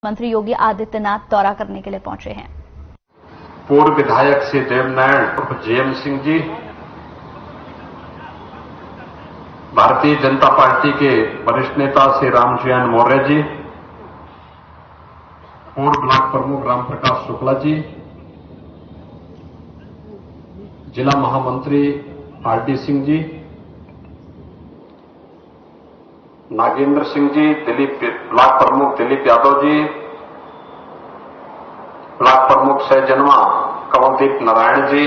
मंत्री योगी आदित्यनाथ दौरा करने के लिए पहुंचे हैं। पूर्व विधायक श्री देवनारायण उर्फ जेएम सिंह जी, भारतीय जनता पार्टी के वरिष्ठ नेता श्री रामचंद्र मौर्य जी, पूर्व ब्लॉक प्रमुख राम प्रकाश शुक्ला जी, जिला महामंत्री आरडी सिंह जी, नागेंद्र सिंह जी, ब्लॉक प्रमुख दिलीप यादव जी, ब्लॉक प्रमुख सहजनवा कंवलदीप नारायण जी,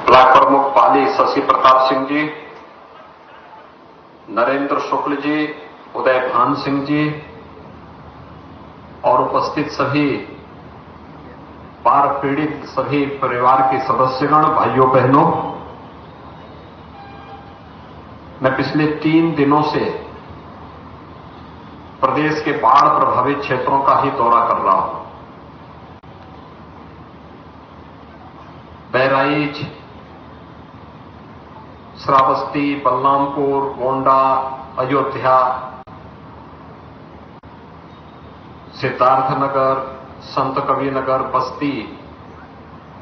ब्लॉक प्रमुख पाली शशि प्रताप सिंह जी, नरेंद्र शुक्ल जी, उदय भान सिंह जी और उपस्थित सभी बाढ़ पीड़ित सभी परिवार के सदस्यगण, भाइयों बहनों, मैं पिछले 3 दिनों से प्रदेश के बाढ़ प्रभावित क्षेत्रों का ही दौरा कर रहा हूं। बहराइच, श्रावस्ती, बलरामपुर, गोंडा, अयोध्या, सिद्धार्थनगर, संत कबीरनगर, बस्ती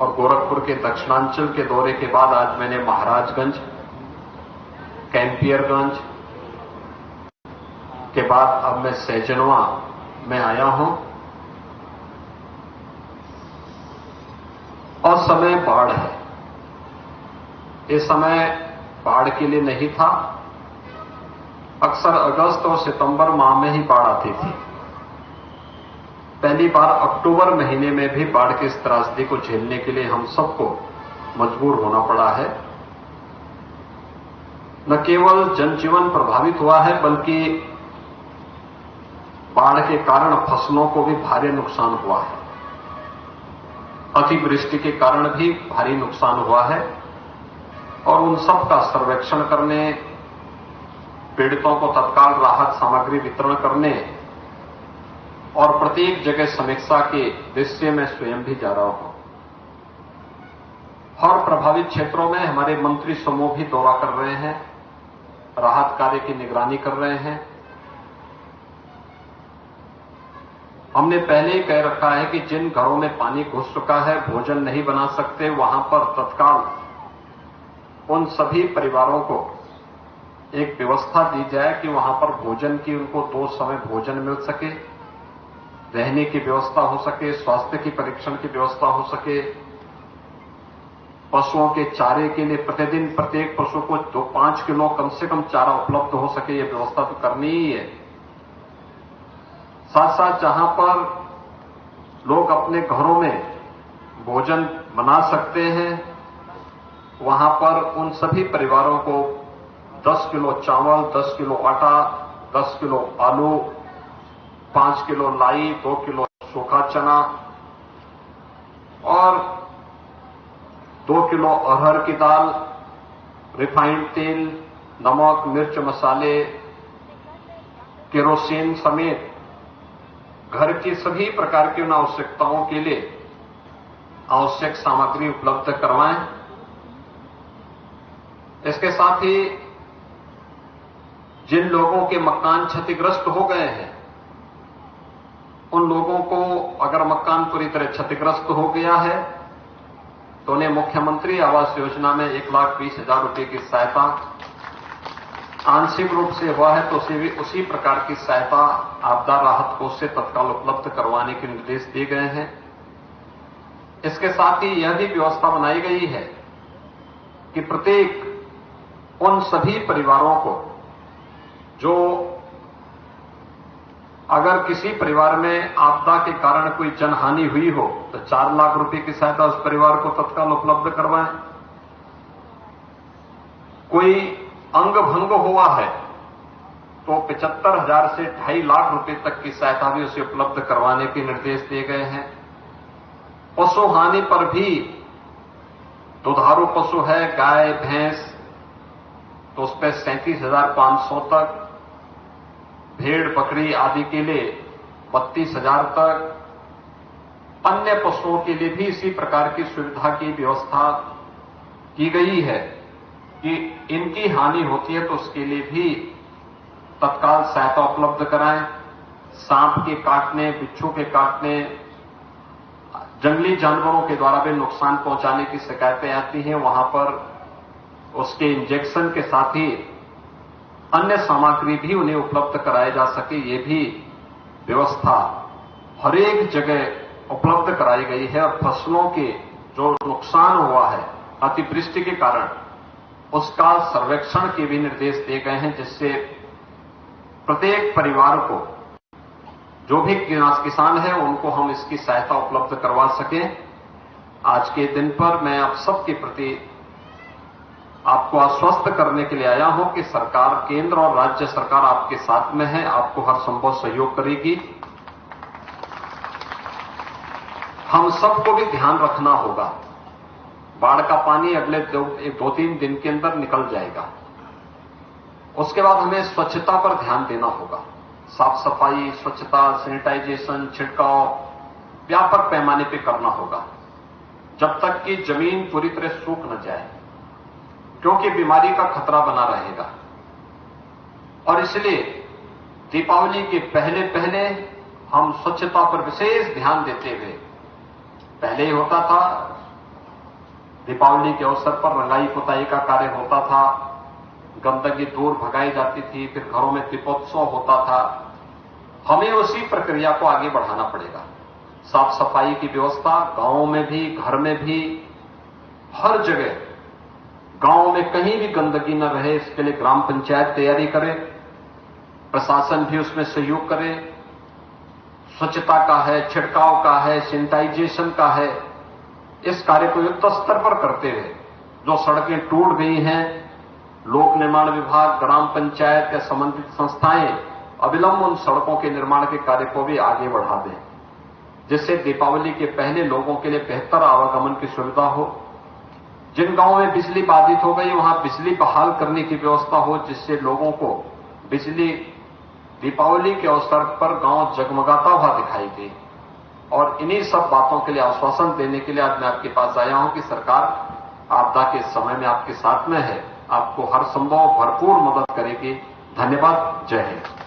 और गोरखपुर के दक्षिणांचल के दौरे के बाद आज मैंने महाराजगंज, कैंपियरगंज के बाद अब मैं सहजनवा में आया हूं और समय बाढ़ है। इस समय बाढ़ के लिए नहीं था। अक्सर अगस्त और सितंबर माह में ही बाढ़ आती थी। पहली बार अक्टूबर महीने में भी बाढ़ की इस त्रासदी को झेलने के लिए हम सबको मजबूर होना पड़ा है। न केवल जनजीवन प्रभावित हुआ है, बल्कि बाढ़ के कारण फसलों को भी भारी नुकसान हुआ है। अतिवृष्टि के कारण भी भारी नुकसान हुआ है और उन सब का सर्वेक्षण करने, पीड़ितों को तत्काल राहत सामग्री वितरण करने और प्रत्येक जगह समीक्षा के दृश्य में स्वयं भी जा रहा हूं। हर प्रभावित क्षेत्रों में हमारे मंत्री समूह भी दौरा कर रहे हैं, राहत कार्य की निगरानी कर रहे हैं। हमने पहले ही कह रखा है कि जिन घरों में पानी घुस चुका है, भोजन नहीं बना सकते, वहां पर तत्काल उन सभी परिवारों को एक व्यवस्था दी जाए कि वहां पर भोजन की उनको 2 समय भोजन मिल सके, रहने की व्यवस्था हो सके, स्वास्थ्य की परीक्षण की व्यवस्था हो सके, पशुओं के चारे के लिए प्रतिदिन प्रत्येक पशु को 5 किलो कम से कम चारा उपलब्ध हो सके, यह व्यवस्था तो करनी ही है। साथ साथ जहां पर लोग अपने घरों में भोजन बना सकते हैं, वहां पर उन सभी परिवारों को 10 किलो चावल, 10 किलो आटा, 10 किलो आलू, 5 किलो लाई, 2 किलो सूखा चना और 2 किलो अरहर की दाल, रिफाइंड तेल, नमक, मिर्च, मसाले, केरोसिन समेत घर की सभी प्रकार की उन आवश्यकताओं के लिए आवश्यक सामग्री उपलब्ध करवाएं। इसके साथ ही जिन लोगों के मकान क्षतिग्रस्त हो गए हैं, उन लोगों को अगर मकान पूरी तरह क्षतिग्रस्त हो गया है तो उन्हें मुख्यमंत्री आवास योजना में 1,20,000 रुपए की सहायता, आंशिक रूप से हुआ है तो उसी प्रकार की सहायता आपदा राहत कोष से तत्काल उपलब्ध करवाने के निर्देश दिए गए हैं। इसके साथ ही यह भी व्यवस्था बनाई गई है कि प्रत्येक उन सभी परिवारों को जो अगर किसी परिवार में आपदा के कारण कोई जनहानि हुई हो तो 4 लाख रुपए की सहायता उस परिवार को तत्काल उपलब्ध करवाएं। कोई अंग भंग हुआ है तो 75,000 से 2.5 लाख रुपए तक की सहायता भी उसे उपलब्ध करवाने के निर्देश दिए गए हैं। पशु हानि पर भी दुधारू पशु है, गाय, भैंस, तो उस पर 37,500 तक, भेड़, बकरी आदि के लिए 32,000 तक, अन्य पशुओं के लिए भी इसी प्रकार की सुविधा की व्यवस्था की गई है कि इनकी हानि होती है तो उसके लिए भी तत्काल सहायता उपलब्ध कराएं। सांप के काटने, बिच्छू के काटने, जंगली जानवरों के द्वारा भी नुकसान पहुंचाने की शिकायतें आती हैं, वहां पर उसके इंजेक्शन के साथ ही अन्य सामग्री भी उन्हें उपलब्ध कराई जा सके, ये भी व्यवस्था हर एक जगह उपलब्ध कराई गई है। और फसलों के जो नुकसान हुआ है अतिवृष्टि के कारण, उसका सर्वेक्षण के भी निर्देश दिए गए हैं, जिससे प्रत्येक परिवार को, जो भी किसान है, उनको हम इसकी सहायता उपलब्ध करवा सकें। आज के दिन पर मैं आप सबके प्रति आपको आश्वस्त करने के लिए आया हूं कि सरकार, केंद्र और राज्य सरकार आपके साथ में है, आपको हर संभव सहयोग करेगी। हम सबको भी ध्यान रखना होगा, बाढ़ का पानी अगले 2-3 दिन के अंदर निकल जाएगा। उसके बाद हमें स्वच्छता पर ध्यान देना होगा। साफ सफाई, स्वच्छता, सैनिटाइजेशन, छिड़काव व्यापक पैमाने पर करना होगा, जब तक कि जमीन पूरी तरह सूख न जाए, क्योंकि बीमारी का खतरा बना रहेगा। और इसलिए दीपावली के पहले पहले हम स्वच्छता पर विशेष ध्यान देते हुए, पहले ही होता था दीपावली के अवसर पर रंगाई पुताई का कार्य होता था, गंदगी दूर भगाई जाती थी, फिर घरों में दीपोत्सव होता था। हमें उसी प्रक्रिया को आगे बढ़ाना पड़ेगा। साफ सफाई की व्यवस्था गांवों में भी, घर में भी, हर जगह, गांवों में कहीं भी गंदगी न रहे, इसके लिए ग्राम पंचायत तैयारी करे, प्रशासन भी उसमें सहयोग करे। स्वच्छता का है, छिड़काव का है, सैनिटाइजेशन का है, इस कार्य को युद्ध स्तर पर करते हुए जो सड़कें टूट गई हैं, लोक निर्माण विभाग, ग्राम पंचायत या संबंधित संस्थाएं अविलंब उन सड़कों के निर्माण के कार्य को भी आगे बढ़ा दें, जिससे दीपावली के पहले लोगों के लिए बेहतर आवागमन की सुविधा हो। जिन गांवों में बिजली बाधित हो गई, वहां बिजली बहाल करने की व्यवस्था हो, जिससे लोगों को बिजली दीपावली के अवसर पर गांव जगमगाता हुआ दिखाई दे। और इन्हीं सब बातों के लिए आश्वासन देने के लिए आज मैं आपके पास आया हूं कि सरकार आपदा के समय में आपके साथ में है, आपको हर संभव भरपूर मदद करेगी। धन्यवाद। जय हिंद।